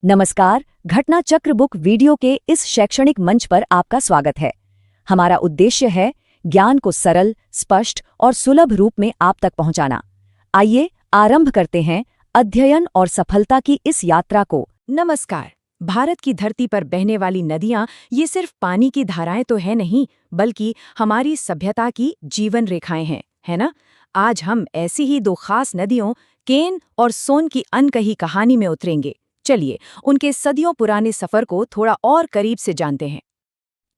नमस्कार, घटना चक्र बुक वीडियो के इस शैक्षणिक मंच पर आपका स्वागत है। हमारा उद्देश्य है ज्ञान को सरल, स्पष्ट और सुलभ रूप में आप तक पहुंचाना। आइए आरंभ करते हैं अध्ययन और सफलता की इस यात्रा को। नमस्कार। भारत की धरती पर बहने वाली नदियां ये सिर्फ पानी की धाराएं तो है नहीं, बल्कि हमारी सभ्यता की जीवन रेखाएं हैं, है ना? आज हम ऐसी ही दो खास नदियों, केन और सोन की अनकही कहानी में उतरेंगे। चलिए उनके सदियों पुराने सफर को थोड़ा और करीब से जानते हैं।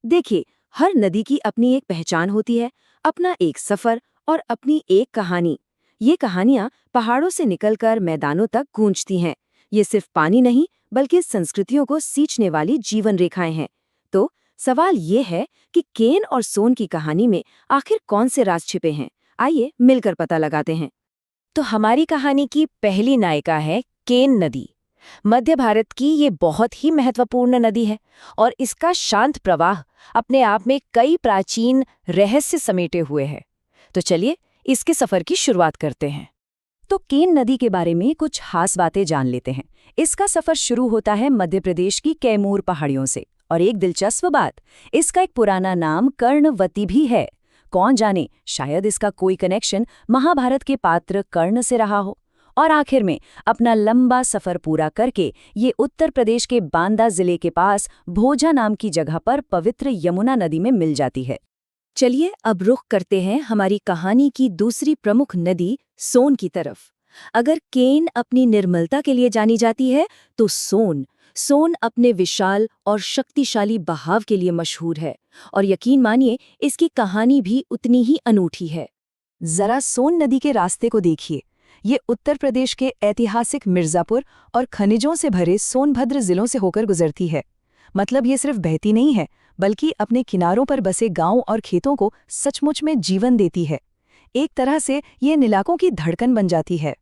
देखिए, हर नदी की अपनी एक पहचान होती है, अपना एक सफर और अपनी एक कहानी। ये कहानियां पहाड़ों से निकलकर मैदानों तक गूंजती हैं। ये सिर्फ पानी नहीं, बल्कि संस्कृतियों को सींचने वाली जीवन रेखाएं हैं। तो सवाल ये है कि केन और सोन की कहानी में आखिर कौन से राज छिपे हैं? आइए मिलकर पता लगाते हैं। तो हमारी कहानी की पहली नायिका है केन नदी। मध्य भारत की ये बहुत ही महत्वपूर्ण नदी है और इसका शांत प्रवाह अपने आप में कई प्राचीन रहस्य समेटे हुए है। तो चलिए इसके सफर की शुरुआत करते हैं। तो केन नदी के बारे में कुछ खास बातें जान लेते हैं। इसका सफर शुरू होता है मध्य प्रदेश की कैमूर पहाड़ियों से। और एक दिलचस्प बात, इसका एक पुराना नाम कर्णवती भी है। कौन जाने, शायद इसका कोई कनेक्शन महाभारत के पात्र कर्ण से रहा हो। और आखिर में अपना लंबा सफर पूरा करके ये उत्तर प्रदेश के बांदा जिले के पास भोजा नाम की जगह पर पवित्र यमुना नदी में मिल जाती है। चलिए अब रुख करते हैं हमारी कहानी की दूसरी प्रमुख नदी सोन की तरफ। अगर केन अपनी निर्मलता के लिए जानी जाती है, तो सोन अपने विशाल और शक्तिशाली बहाव के लिए मशहूर है। और यकीन मानिए, इसकी कहानी भी उतनी ही अनूठी है। जरा सोन नदी के रास्ते को देखिए। ये उत्तर प्रदेश के ऐतिहासिक मिर्जापुर और खनिजों से भरे सोनभद्र जिलों से होकर गुजरती है। मतलब ये सिर्फ बहती नहीं है, बल्कि अपने किनारों पर बसे गांवों और खेतों को सचमुच में जीवन देती है। एक तरह से ये इन इलाकों की धड़कन बन जाती है।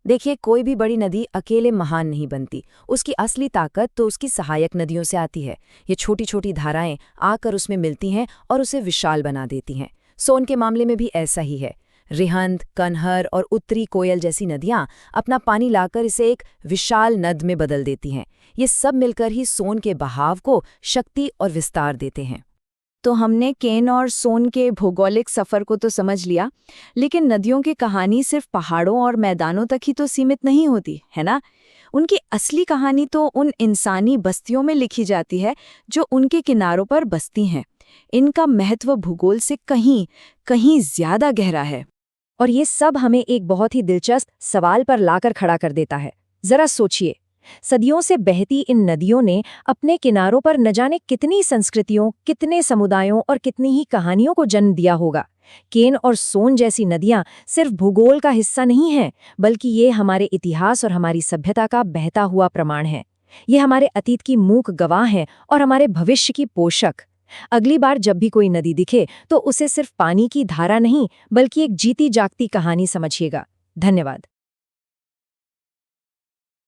देखिए, कोई भी बड़ी नदी अकेले महान नहीं बनती। उसकी असली ताकत तो उसकी सहायक नदियों से आती है। ये छोटी छोटी धाराएं आकर उसमें मिलती हैं और उसे विशाल बना देती हैं। सोन के मामले में भी ऐसा ही है। रिहंद, कन्हर और उत्तरी कोयल जैसी नदियां अपना पानी लाकर इसे एक विशाल नद में बदल देती हैं। ये सब मिलकर ही सोन के बहाव को शक्ति और विस्तार देते हैं। तो हमने केन और सोन के भौगोलिक सफर को तो समझ लिया, लेकिन नदियों की कहानी सिर्फ पहाड़ों और मैदानों तक ही तो सीमित नहीं होती, है ना? उनकी असली कहानी तो उन इंसानी बस्तियों में लिखी जाती है जो उनके किनारों पर बसती हैं। इनका महत्व भूगोल से कहीं कहीं ज्यादा गहरा है। और ये सब हमें एक बहुत ही दिलचस्प सवाल पर लाकर खड़ा कर देता है। जरा सोचिए, सदियों से बहती इन नदियों ने अपने किनारों पर न जाने कितनी संस्कृतियों, कितने समुदायों और कितनी ही कहानियों को जन्म दिया होगा। केन और सोन जैसी नदियां सिर्फ भूगोल का हिस्सा नहीं हैं, बल्कि ये हमारे इतिहास और हमारी सभ्यता का बहता हुआ प्रमाण है। ये हमारे अतीत की मूक गवाह हैं और हमारे भविष्य की पोषक। अगली बार जब भी कोई नदी दिखे, तो उसे सिर्फ पानी की धारा नहीं, बल्कि एक जीती जागती कहानी समझिएगा। धन्यवाद।